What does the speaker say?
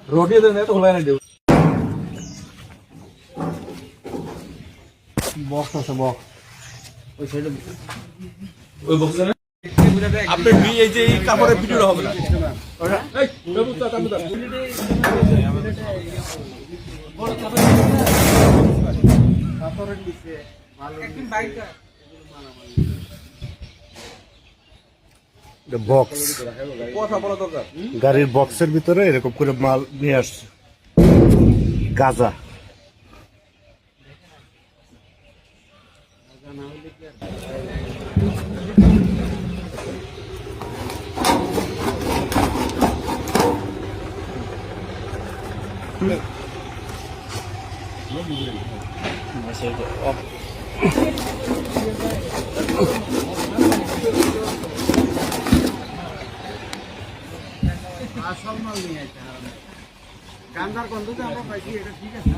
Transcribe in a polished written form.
रोटी देने तो खुला नहीं दे बॉक्स আছে বক্স ওই সাইডে ওই বক্সে না আপনি এই যে এই কাপড়ের ভিডিওটা হবে না এই ব্যবস্থা তাম দাও বড় কাপড়ের নিচে ভালো একদম বাইকটা বক্স গাড়ির বক্সের ভিতরে এরকম করে মাল নিয়ে আসছে গাঁজা আসল মাল নিয়ে আসতে হবে গান্ধার গন্ধ তো আমরা পাইছি এটা ঠিক আছে